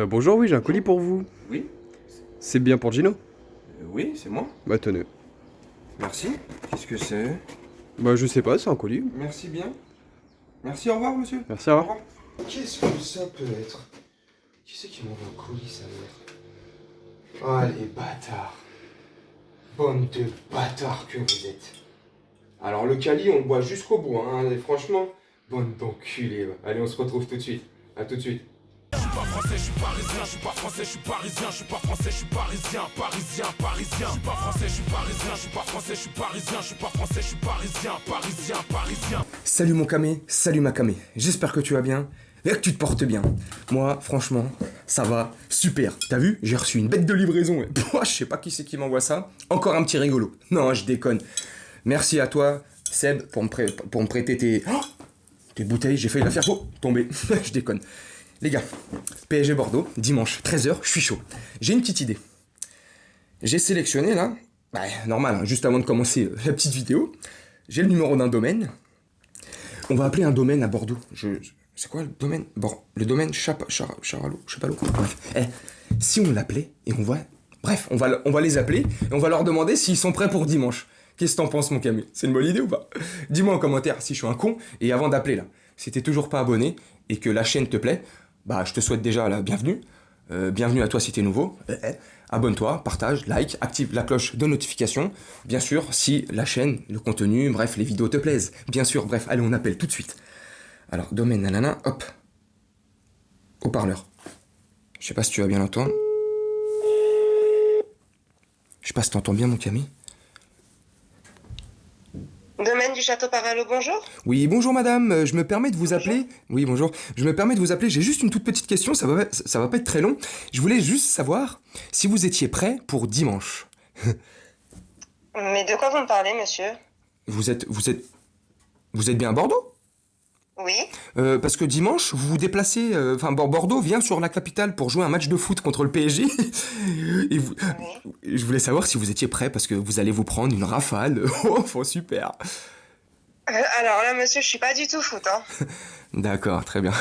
Bonjour, oui, j'ai un colis Bonjour. pour vous. Oui, C'est bien pour Gino? oui, c'est moi. Bah tenez. Merci. Qu'est-ce que c'est? Bah je sais pas, c'est un colis. Merci bien. Merci, au revoir, monsieur. Merci, au Au revoir. revoir. Qu'est-ce que ça peut être? Qui c'est qui m'envoie un colis, sa mère? Ah, les bâtards. Bande de bâtards que vous êtes. Alors, le cali, on le boit jusqu'au bout, hein, et franchement, bande d'enculés. Allez, on se retrouve tout de suite. À tout de suite. Je suis pas français, je suis parisien, je suis pas français, je suis parisien, je suis pas français, je suis parisien, parisien, parisien. Je suis pas français, je suis parisien, je suis pas français, je suis parisien, je suis pas français, je suis parisien, parisien, parisien. Salut mon camé, salut ma camé. J'espère que tu vas bien et que tu te portes bien. Moi, franchement, ça va super. T'as vu? J'ai reçu une bête de livraison. Je sais pas qui c'est qui m'envoie ça. Encore un petit rigolo. Non, je déconne. Merci à toi, Seb, pour me prêter tes bouteilles. J'ai failli la faire tomber. Je déconne. Les gars, PSG Bordeaux, dimanche, 13h, je suis chaud. J'ai une petite idée. J'ai sélectionné là, normal, hein, juste avant de commencer la petite vidéo, j'ai le numéro d'un domaine. On va appeler un domaine à Bordeaux. C'est quoi le domaine? Le domaine Charalot, Chapalot. Bref. Si on l'appelait et on va. Bref, on va les appeler et on va leur demander s'ils sont prêts pour dimanche. Qu'est-ce que t'en penses, mon Camille? C'est une bonne idée ou pas? Dis-moi en commentaire si je suis un con. Et avant d'appeler là, si t'es toujours pas abonné et que la chaîne te plaît, bah je te souhaite déjà la bienvenue. Bienvenue à toi si t'es nouveau. Abonne-toi, partage, like, active la cloche de notification. Bien sûr, si la chaîne, le contenu, bref, les vidéos te plaisent. Bien sûr, bref, allez, on appelle tout de suite. Alors, domaine, nanana, hop. Haut-parleur. Je sais pas si tu vas bien l'entendre. Je sais pas si t'entends bien, mon Camille. Domaine du Château Paralo, bonjour. Oui, bonjour madame, je me permets de vous appeler. Oui, bonjour. Je me permets de vous appeler, j'ai juste une toute petite question, ça va pas être très long. Je voulais juste savoir si vous étiez prêt pour dimanche. Mais de quoi vous me parlez, monsieur? Vous êtes bien à Bordeaux? Oui. Parce que dimanche, vous vous déplacez... Bordeaux vient sur la capitale pour jouer un match de foot contre le PSG. Et je voulais savoir si vous étiez prêt, parce que vous allez vous prendre une rafale. Oh, super. Alors là, monsieur, je suis pas du tout foot, hein. D'accord, très bien.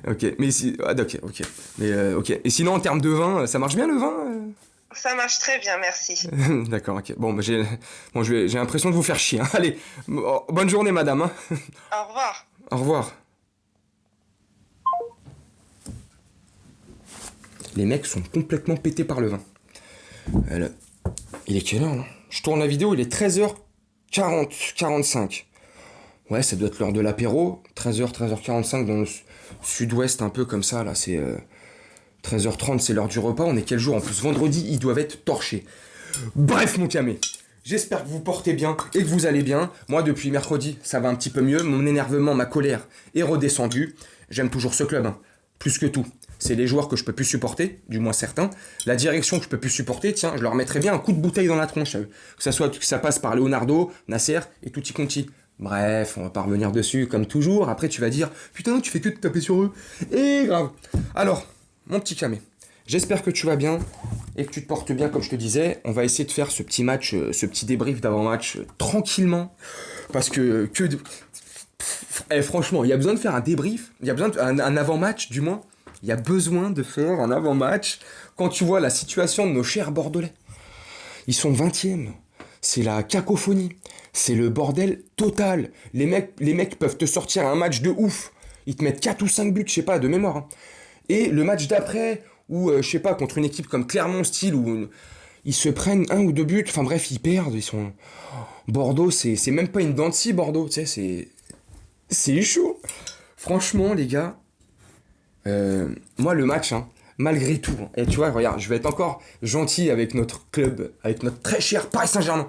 Ok, mais si... Ah, ok. Mais, ok. Et sinon, en termes de vin, ça marche bien le vin Ça marche très bien, merci. D'accord, ok. Bon, j'ai l'impression de vous faire chier, hein. Allez, bonne journée, madame, hein. Au revoir. Au revoir. Les mecs sont complètement pétés par le vin. Il est quelle heure là? Je tourne la vidéo, il est 13h40, 45. Ouais, ça doit être l'heure de l'apéro. 13h, 13h45 dans le sud-ouest, un peu comme ça, là, c'est 13h30, c'est l'heure du repas. On est quel jour? En plus, vendredi, ils doivent être torchés. Bref, mon camé. J'espère que vous portez bien et que vous allez bien. Moi, depuis mercredi, ça va un petit peu mieux. Mon énervement, ma colère est redescendue. J'aime toujours ce club, hein. Plus que tout. C'est les joueurs que je peux plus supporter, du moins certains. La direction que je peux plus supporter, tiens, je leur mettrais bien un coup de bouteille dans la tronche à eux. Que ça passe par Leonardo, Nasser et Tutti Conti. Bref, on va pas revenir dessus comme toujours. Après, tu vas dire, putain, tu fais que de taper sur eux. Et grave. Alors, mon petit camé, j'espère que tu vas bien et que tu te portes bien, comme je te disais. On va essayer de faire ce petit match, ce petit débrief d'avant-match tranquillement. Parce que franchement, il y a besoin de faire un débrief. Il y a besoin un avant-match, du moins. Il y a besoin de faire un avant-match quand tu vois la situation de nos chers Bordelais. Ils sont 20e. C'est la cacophonie. C'est le bordel total. Les mecs peuvent te sortir un match de ouf. Ils te mettent 4 ou 5 buts, je sais pas, de mémoire, hein. Et le match d'après, où, je sais pas, contre une équipe comme Clermont style, où ils se prennent 1 ou 2 buts, enfin bref, ils perdent, ils sont... Bordeaux, c'est même pas une dent de scie, Bordeaux, tu sais, c'est chaud. Franchement, les gars, moi, le match, hein, malgré tout, hein, et tu vois, regarde, je vais être encore gentil avec notre club, avec notre très cher Paris Saint-Germain.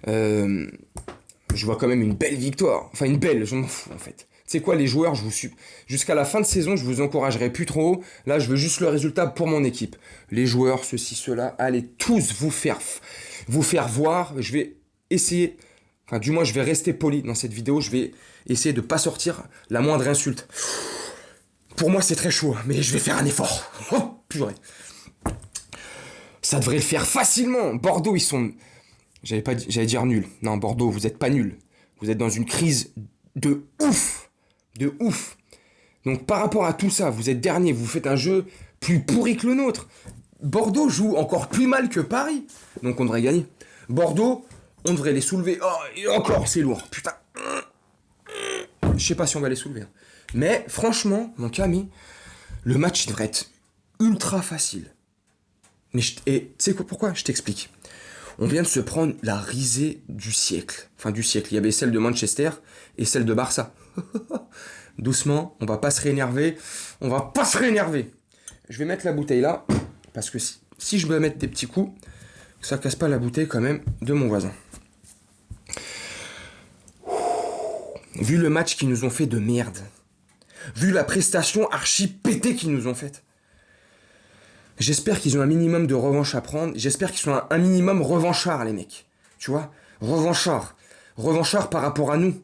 Je vois quand même une belle victoire. Enfin, une belle, je m'en fous, en fait. Tu sais quoi, les joueurs, jusqu'à la fin de saison, je vous encouragerai plus trop. Là, je veux juste le résultat pour mon équipe. Les joueurs, ceci, cela, allez tous vous faire voir. Je vais essayer, enfin, du moins, je vais rester poli dans cette vidéo. Je vais essayer de pas sortir la moindre insulte. Pour moi, c'est très chaud, mais je vais faire un effort. Oh, purée. Ça devrait le faire facilement. Bordeaux, ils sont... J'allais dire nul. Non, Bordeaux, vous êtes pas nul. Vous êtes dans une crise de ouf. De ouf. Donc par rapport à tout ça, vous êtes dernier, vous faites un jeu plus pourri que le nôtre. Bordeaux joue encore plus mal que Paris, donc on devrait gagner. Bordeaux, on devrait les soulever. Oh, et encore, c'est lourd, putain. Je sais pas si on va les soulever. Mais franchement, mon Camille, le match devrait être ultra facile. Mais et tu sais quoi, pourquoi? Je t'explique. On vient de se prendre la risée du siècle. Enfin, du siècle. Il y avait celle de Manchester et celle de Barça. Doucement, on va pas se réénerver. On va pas se réénerver. Je vais mettre la bouteille là. Parce que si je dois mettre des petits coups, ça casse pas la bouteille quand même de mon voisin. Vu le match qu'ils nous ont fait de merde. Vu la prestation archi pétée qu'ils nous ont faite. J'espère qu'ils ont un minimum de revanche à prendre. J'espère qu'ils sont un minimum revanchards, les mecs. Tu vois? Revanchards. Revanchards par rapport à nous.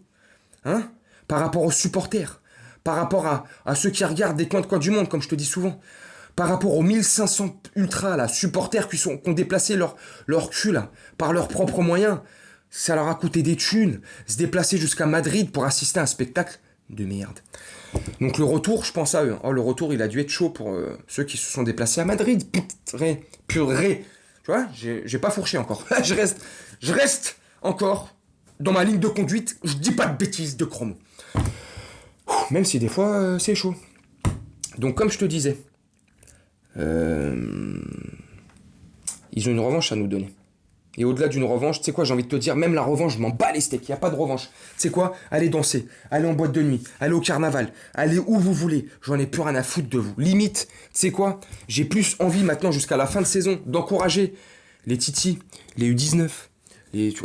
Hein? Par rapport aux supporters. Par rapport à ceux qui regardent des coins du monde, comme je te dis souvent. Par rapport aux 1500 ultras, là, supporters qui ont déplacé leur cul, là, par leurs propres moyens. Ça leur a coûté des thunes. Se déplacer jusqu'à Madrid pour assister à un spectacle de merde. Donc le retour, je pense à eux. Oh, le retour, il a dû être chaud pour ceux qui se sont déplacés à Madrid. Purée. Tu vois, j'ai pas fourché encore. je reste encore dans ma ligne de conduite. Je dis pas de bêtises de chrono. Même si des fois, c'est chaud. Donc comme je te disais, ils ont une revanche à nous donner. Et au-delà d'une revanche, tu sais quoi, j'ai envie de te dire, même la revanche, je m'en bats les steaks, il n'y a pas de revanche. Tu sais quoi, allez danser, allez en boîte de nuit, allez au carnaval, allez où vous voulez, j'en ai plus rien à foutre de vous. Limite, tu sais quoi, j'ai plus envie maintenant jusqu'à la fin de saison d'encourager les titis, les U19,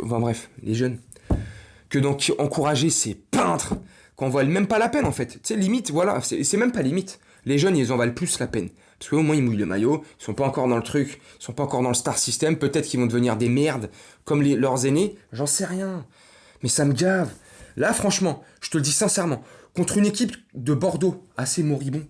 enfin bref, les jeunes, que d'encourager ces peintres qu'on valent même pas la peine en fait. Tu sais, limite, voilà, c'est même pas limite. Les jeunes, ils en valent plus la peine. Parce qu'au moins, ils mouillent le maillot, ils sont pas encore dans le truc, ils sont pas encore dans le star system, peut-être qu'ils vont devenir des merdes comme leurs aînés, j'en sais rien. Mais ça me gave. Là, franchement, je te le dis sincèrement, contre une équipe de Bordeaux assez moribond,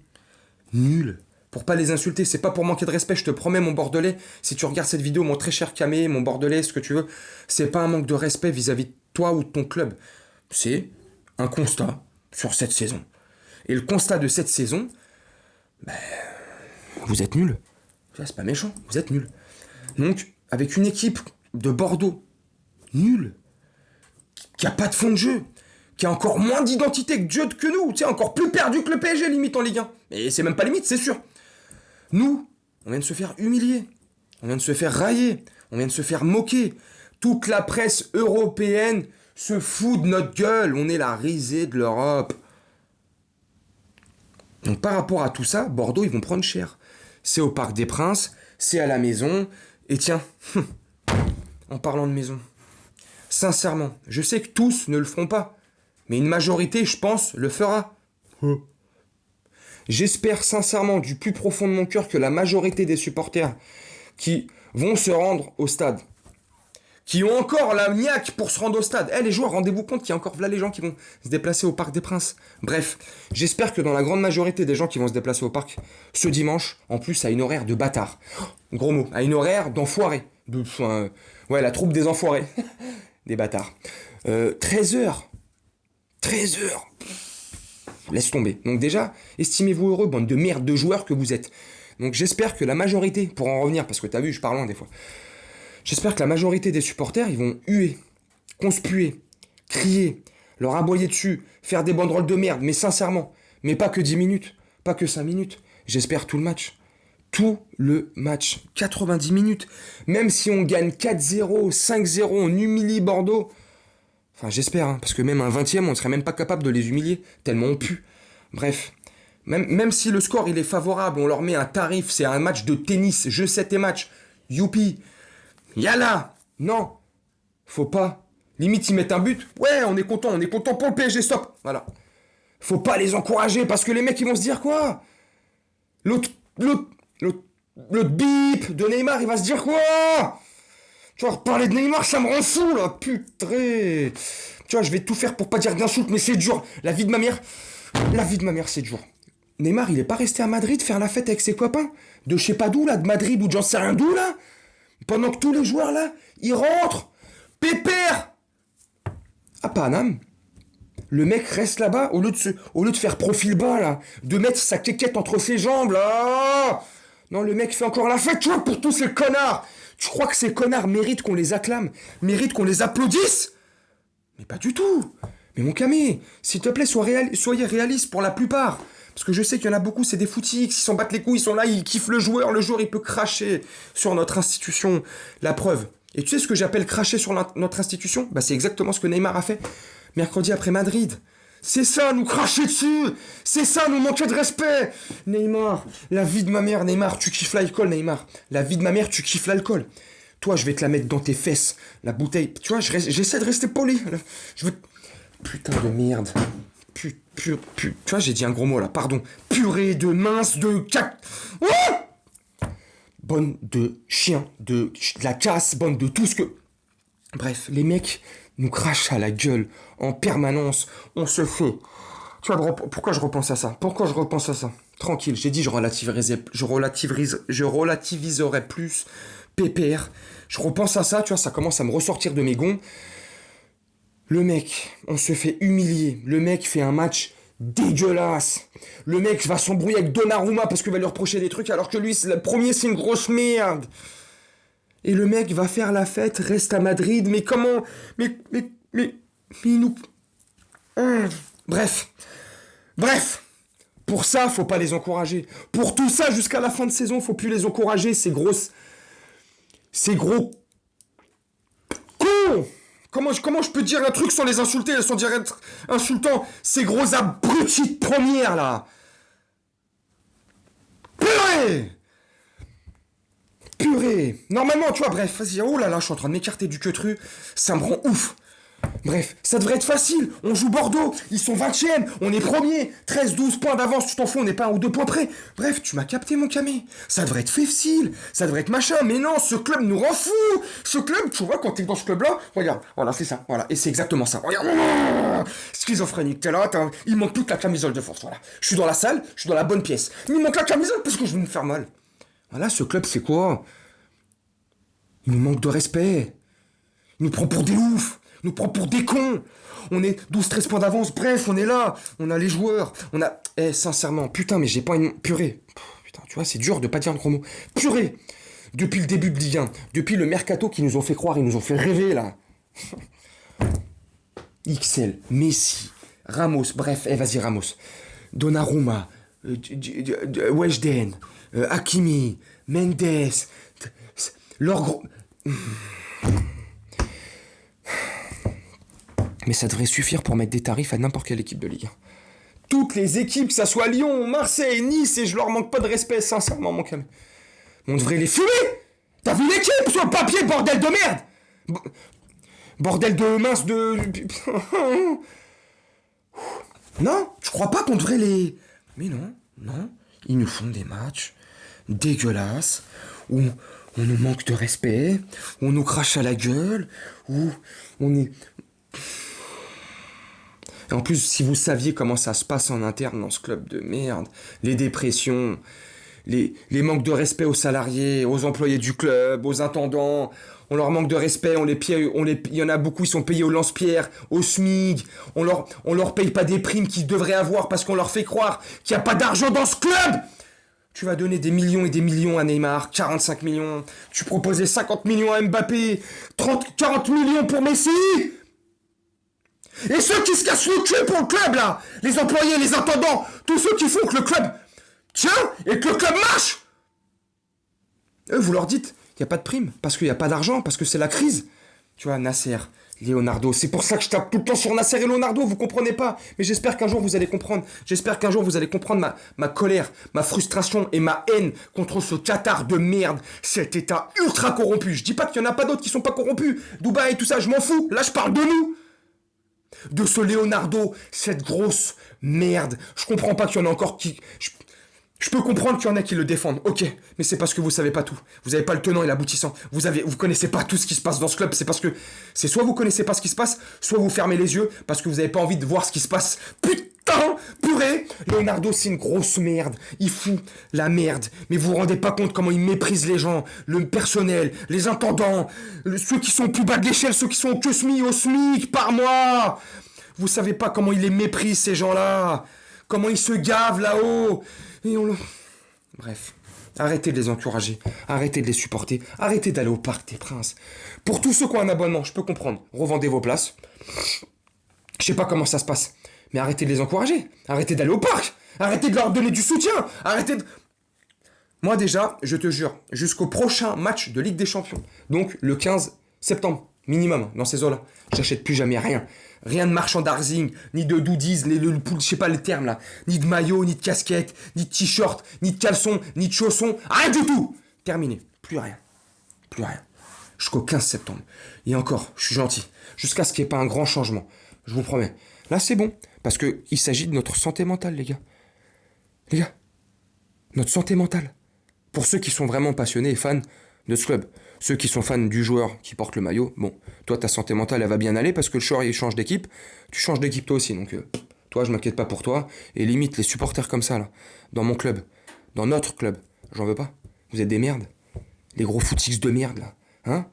nul. Pour pas les insulter, c'est pas pour manquer de respect, je te promets, mon Bordelais, si tu regardes cette vidéo, mon très cher Camé, mon Bordelais, ce que tu veux, c'est pas un manque de respect vis-à-vis de toi ou de ton club. C'est un constat sur cette saison. Et le constat de cette saison, vous êtes nuls. C'est pas méchant, vous êtes nuls. Donc, avec une équipe de Bordeaux nulle, qui a pas de fond de jeu, qui a encore moins d'identité de jeu que nous, tu sais, encore plus perdu que le PSG limite en Ligue 1. Et c'est même pas limite, c'est sûr. Nous, on vient de se faire humilier, on vient de se faire railler, on vient de se faire moquer. Toute la presse européenne se fout de notre gueule, on est la risée de l'Europe. Donc par rapport à tout ça, Bordeaux, ils vont prendre cher. C'est au Parc des Princes, c'est à la maison, et tiens, en parlant de maison, sincèrement, je sais que tous ne le feront pas, mais une majorité, je pense, le fera. J'espère sincèrement, du plus profond de mon cœur, que la majorité des supporters qui vont se rendre au stade, qui ont encore la niaque pour se rendre au stade. Les joueurs, rendez-vous compte qu'il y a encore là les gens qui vont se déplacer au Parc des Princes. Bref, j'espère que dans la grande majorité des gens qui vont se déplacer au parc, ce dimanche, en plus à une horaire de bâtard. Gros mot, à une horaire d'enfoirés. Ouais, la troupe des enfoirés. Des bâtards. 13h. 13h. Laisse tomber. Donc déjà, estimez-vous heureux, bande de merde de joueurs que vous êtes. Donc j'espère que la majorité, pour en revenir, parce que t'as vu, je parle loin des fois, j'espère que la majorité des supporters, ils vont huer, conspuer, crier, leur aboyer dessus, faire des banderoles de merde, mais sincèrement, mais pas que 10 minutes, pas que 5 minutes, j'espère tout le match. Tout le match, 90 minutes, même si on gagne 4-0, 5-0, on humilie Bordeaux, enfin j'espère, parce que même un 20e, on ne serait même pas capable de les humilier, tellement on pue. Bref, même si le score il est favorable, on leur met un tarif, c'est un match de tennis, jeu 7 et match, youpi. Yalla! Non! Faut pas. Limite, ils mettent un but. Ouais, on est content pour le PSG, stop! Voilà. Faut pas les encourager parce que les mecs, ils vont se dire quoi? L'autre bip de Neymar, il va se dire quoi? Tu vois, reparler de Neymar, ça me rend fou, là! Putain! Tu vois, je vais tout faire pour pas dire d'insulte, mais c'est dur. La vie de ma mère, c'est dur. Neymar, il est pas resté à Madrid faire la fête avec ses copains? De je sais pas d'où, là, de Madrid ou de j'en sais rien d'où, là? Pendant que tous les joueurs, là, ils rentrent. Pépère à Paname. Le mec reste là-bas, au lieu de faire profil bas, là, de mettre sa quéquette entre ses jambes, là. Non, le mec fait encore la fête, tu vois, pour tous ces connards. Tu crois que ces connards méritent qu'on les acclame, méritent qu'on les applaudisse? Mais pas du tout. Mais mon camé, s'il te plaît, soyez réaliste pour la plupart. Parce que je sais qu'il y en a beaucoup, c'est des footix, ils s'en battent les couilles, ils sont là, ils kiffent le joueur il peut cracher sur notre institution. La preuve. Et tu sais ce que j'appelle cracher sur notre institution? Bah c'est exactement ce que Neymar a fait mercredi après Madrid. C'est ça, nous cracher dessus. C'est ça, nous manquer de respect. Neymar, la vie de ma mère, Neymar, tu kiffes l'alcool, Neymar. La vie de ma mère, tu kiffes l'alcool. Toi, je vais te la mettre dans tes fesses, la bouteille. Tu vois, j'essaie de rester poli. Je veux... Putain de merde. Tu vois, j'ai dit un gros mot là, pardon. Purée de mince, de cac... Oh, bande de chiens, de la casse, bande de tout ce que... Bref, les mecs nous crachent à la gueule en permanence. On se fait... Tu vois, pourquoi je repense à ça? Tranquille, j'ai dit je relativiserai plus. Pépère. Je repense à ça, tu vois, ça commence à me ressortir de mes gonds. Le mec, on se fait humilier. Le mec fait un match dégueulasse. Le mec va s'embrouiller avec Donnarumma parce qu'il va lui reprocher des trucs alors que lui, le premier, c'est une grosse merde. Et le mec va faire la fête, reste à Madrid. Mais comment... Mais il nous... Bref. Pour ça, faut pas les encourager. Pour tout ça, jusqu'à la fin de saison, faut plus les encourager. Ces gros cons. Comment je peux dire un truc sans les insulter, sans dire être insultant? Ces gros abrutis de première, là. Purée. Normalement, tu vois, bref, vas-y, oh là là, je suis en train de m'écarter du queutru. Ça me rend ouf. Bref, ça devrait être facile. On joue Bordeaux, ils sont 20e, on est premier. 13-12 points d'avance, tu t'en fous, on n'est pas 1 ou 2 points près. Bref, tu m'as capté, mon camé. Ça devrait être facile, ça devrait être machin. Mais non, ce club nous rend fou. Ce club, tu vois, quand t'es dans ce club-là, regarde, voilà, c'est ça, voilà. Et c'est exactement ça. Regarde, schizophrénique, t'es là, il manque toute la camisole de force, voilà. Je suis dans la salle, je suis dans la bonne pièce. Mais il manque la camisole parce que je vais me faire mal. Voilà, ce club, c'est quoi? Il nous manque de respect. Il nous prend pour des oufs. Il nous prend pour des cons. On est 12-13 points d'avance. Bref, on est là. On a les joueurs. On a... sincèrement, putain, mais j'ai pas une... Purée. Putain, tu vois, c'est dur de pas dire un gros mot. Purée. Depuis le début de Ligue 1, depuis le mercato qu'ils nous ont fait croire, ils nous ont fait rêver, là. XL, Messi, Ramos, bref, vas-y, Ramos. Donnarumma, Weshden, Hakimi, Mendes, leur gros... Mais ça devrait suffire pour mettre des tarifs à n'importe quelle équipe de Ligue 1. Toutes les équipes, que ça soit Lyon, Marseille, Nice, et je leur manque pas de respect, sincèrement, mon calme. On devrait les fumer. T'as vu l'équipe sur le papier, bordel de merde. Bordel de mince de... Non, je crois pas qu'on devrait les... Mais non. Ils nous font des matchs dégueulasses, où on nous manque de respect, où on nous crache à la gueule, où on est... Et en plus, si vous saviez comment ça se passe en interne dans ce club de merde, les dépressions, les manques de respect aux salariés, aux employés du club, aux intendants, on leur manque de respect, il y en a beaucoup, ils sont payés au lance-pierre, au SMIC, on leur paye pas des primes qu'ils devraient avoir parce qu'on leur fait croire qu'il n'y a pas d'argent dans ce club. Tu vas donner des millions et des millions à Neymar, 45 millions, tu proposais 50 millions à Mbappé, 40 millions pour Messi. Et ceux qui se cassent le cul pour le club, là, les employés, les intendants, tous ceux qui font que le club tient et que le club marche, eux, vous leur dites, il n'y a pas de prime, parce qu'il n'y a pas d'argent, parce que c'est la crise. Tu vois, Nasser, Leonardo, c'est pour ça que je tape tout le temps sur Nasser et Leonardo, vous comprenez pas. Mais j'espère qu'un jour vous allez comprendre. J'espère qu'un jour vous allez comprendre ma colère, ma frustration et ma haine contre ce Qatar de merde, cet état ultra corrompu. Je dis pas qu'il y en a pas d'autres qui sont pas corrompus. Dubaï et tout ça, je m'en fous. Là, je parle de nous. De ce Leonardo, cette grosse merde. Je comprends pas qu'il y en a encore qui... Je peux comprendre qu'il y en a qui le défendent, ok, mais c'est parce que vous savez pas tout. Vous avez pas le tenant et l'aboutissant. Vous connaissez pas tout ce qui se passe dans ce club. C'est parce que... C'est soit vous connaissez pas ce qui se passe, soit vous fermez les yeux parce que vous avez pas envie de voir ce qui se passe. Putain, purée. Leonardo, c'est une grosse merde. Il fout la merde. Mais vous vous rendez pas compte comment il méprise les gens, le personnel, les intendants, ceux qui sont au plus bas de l'échelle, ceux qui sont au SMIC par mois. Vous savez pas comment ils les méprisent, ces gens-là. Comment ils se gavent là-haut. Et on le... Bref. Arrêtez de les encourager. Arrêtez de les supporter. Arrêtez d'aller au Parc des Princes. Pour tous ceux qui ont un abonnement, je peux comprendre. Revendez vos places. Je sais pas comment ça se passe. Mais arrêtez de les encourager. Arrêtez d'aller au parc. Arrêtez de leur donner du soutien. Arrêtez de... Moi déjà, je te jure, jusqu'au prochain match de Ligue des Champions, donc le 15 septembre, minimum, dans ces eaux-là, j'achète plus jamais rien. Rien de marchandising, ni de doodies, je sais pas les termes là, ni de maillot, ni de casquette, ni de t-shirt, ni de caleçon, ni de chaussons, rien du tout. Terminé, plus rien. Plus rien. Jusqu'au 15 septembre. Et encore, je suis gentil, jusqu'à ce qu'il n'y ait pas un grand changement, je vous promets. Là c'est bon, parce qu'il s'agit de notre santé mentale, les gars. Les gars, notre santé mentale. Pour ceux qui sont vraiment passionnés et fans de ce club, ceux qui sont fans du joueur qui porte le maillot, bon, toi ta santé mentale elle va bien aller parce que le joueur il change d'équipe, tu changes d'équipe toi aussi, donc toi je m'inquiète pas pour toi, et limite les supporters comme ça là, dans mon club, dans notre club, j'en veux pas, vous êtes des merdes, les gros footix de merde là, hein,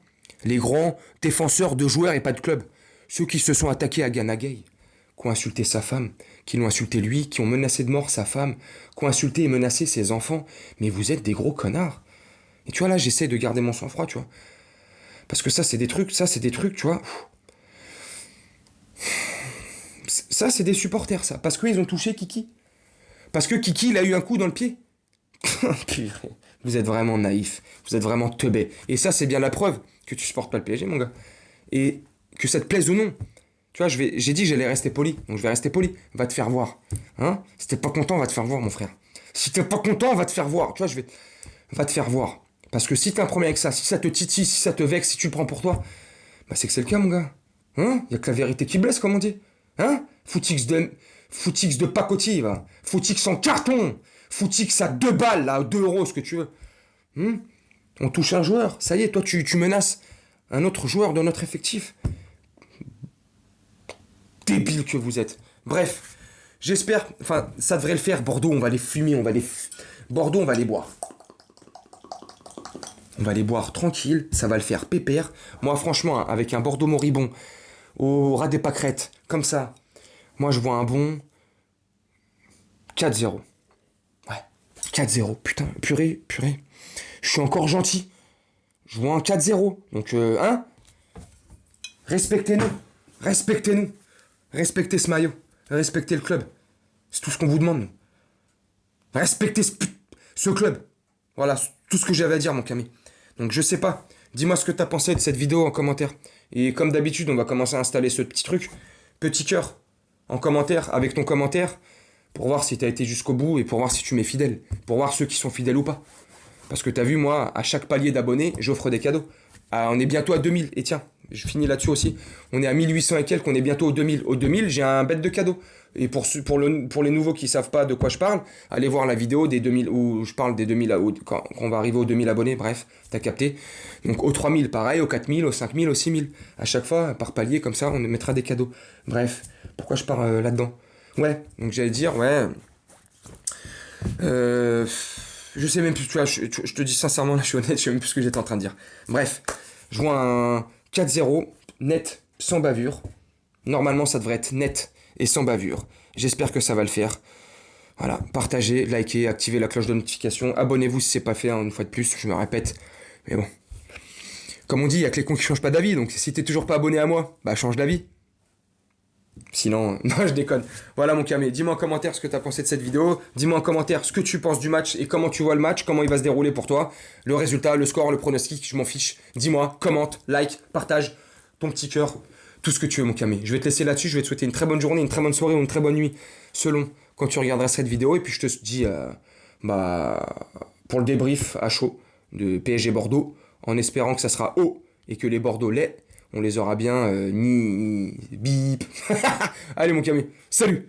les grands défenseurs de joueurs et pas de club, ceux qui se sont attaqués à Gana Gueye, qui ont insulté sa femme, qui l'ont insulté lui, qui ont menacé de mort sa femme, qui ont insulté et menacé ses enfants. Mais vous êtes des gros connards. Et tu vois, là, j'essaie de garder mon sang-froid, tu vois. Parce que ça, c'est des trucs, tu vois. Ça, c'est des supporters, ça. Parce qu'ils ont touché Kiki. Parce que Kiki, il a eu un coup dans le pied. Purée. Vous êtes vraiment naïf. Vous êtes vraiment teubé. Et ça, c'est bien la preuve que tu supportes pas le PSG, mon gars. Et que ça te plaise ou non. Tu vois, j'ai dit que j'allais rester poli, donc je vais rester poli. Va te faire voir. Hein? Si t'es pas content, va te faire voir, mon frère. Si t'es pas content, va te faire voir. Tu vois, va te faire voir. Parce que si t'as un problème avec ça, si ça te titille, si ça te vexe, si tu le prends pour toi, bah c'est que c'est le cas, mon gars. Hein? Y a que la vérité qui blesse, comme on dit. Hein? Footix de pacotille, va. Footix en carton. Footix à 2 balles, là, à 2 euros, ce que tu veux. On touche un joueur. Ça y est, toi, tu menaces un autre joueur de notre effectif. Débile que vous êtes. Bref, j'espère, enfin, ça devrait le faire. Bordeaux, on va les fumer, Bordeaux, on va les boire. On va les boire tranquille, ça va le faire pépère. Moi, franchement, hein, avec un Bordeaux moribond, au ras des pâquerettes, comme ça, moi, je vois un bon 4-0. Ouais, 4-0. Putain, purée. Je suis encore gentil. Je vois un 4-0. Donc, hein, respectez-nous. Respectez ce maillot. Respectez le club. C'est tout ce qu'on vous demande, nous. Respectez ce club. Voilà, tout ce que j'avais à dire, mon Camille. Donc, je sais pas. Dis-moi ce que t'as pensé de cette vidéo en commentaire. Et comme d'habitude, on va commencer à installer ce petit truc. Petit cœur en commentaire, avec ton commentaire, pour voir si t'as été jusqu'au bout et pour voir si tu m'es fidèle. Pour voir ceux qui sont fidèles ou pas. Parce que t'as vu, moi, à chaque palier d'abonnés, j'offre des cadeaux. Ah, on est bientôt à 2000. Et tiens, je finis là-dessus aussi. On est à 1800 et quelques, on est bientôt aux 2000. Aux 2000, j'ai un bête de cadeau. Et pour les nouveaux qui savent pas de quoi je parle, allez voir la vidéo des 2000, où je parle des 2000, quand on va arriver aux 2000 abonnés, bref, t'as capté. Donc aux 3000, pareil, aux 4000, aux 5000, aux 6000. À chaque fois, par palier, comme ça, on mettra des cadeaux. Bref, pourquoi je pars là-dedans? Ouais, donc j'allais dire, ouais... je sais même plus, tu vois, je te dis sincèrement, là, je suis honnête, je sais même plus ce que j'étais en train de dire. Bref, je vois un 4-0, net, sans bavure. Normalement, ça devrait être net et sans bavure. J'espère que ça va le faire. Voilà, partagez, likez, activez la cloche de notification. Abonnez-vous si c'est pas fait, hein, une fois de plus, je me répète. Mais bon, comme on dit, il y a que les cons qui changent pas d'avis, donc si t'es toujours pas abonné à moi, bah change d'avis. Sinon, non, je déconne. Voilà mon Camé, dis-moi en commentaire ce que t'as pensé de cette vidéo. Dis-moi en commentaire ce que tu penses du match et comment tu vois le match, comment il va se dérouler pour toi. Le résultat, le score, le pronostic, je m'en fiche. Dis-moi, commente, like, partage, ton petit cœur, tout ce que tu veux mon Camé. Je vais te laisser là-dessus, je vais te souhaiter une très bonne journée, une très bonne soirée ou une très bonne nuit, selon quand tu regarderas cette vidéo. Et puis je te dis, pour le débrief à chaud de PSG Bordeaux, en espérant que ça sera haut et que les Bordelais, on les aura bien ni bip. Allez mon Camille, salut.